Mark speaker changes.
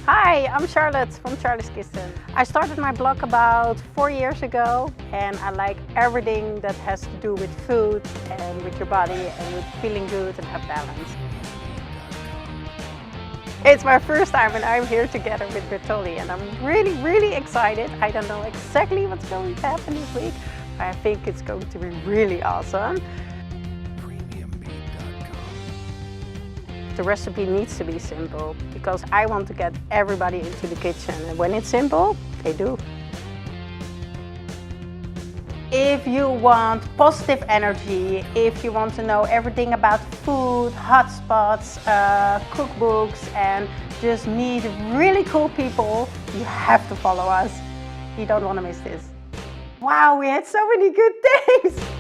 Speaker 1: Hi, I'm Charlotte from Charlotte's Kitchen. I started my blog about 4 years ago and I like everything that has to do with food and with your body and with feeling good and have balance. It's my first time and I'm here together with Bertolli and I'm really excited. I don't know exactly what's going to happen this week. I think it's going to be really awesome. The recipe needs to be simple because I want to get everybody into the kitchen, and when it's simple, they do. If you want positive energy, if you want to know everything about food, hotspots, cookbooks, and just meet really cool people, you have to follow us. You don't want to miss this. Wow, we had so many good things!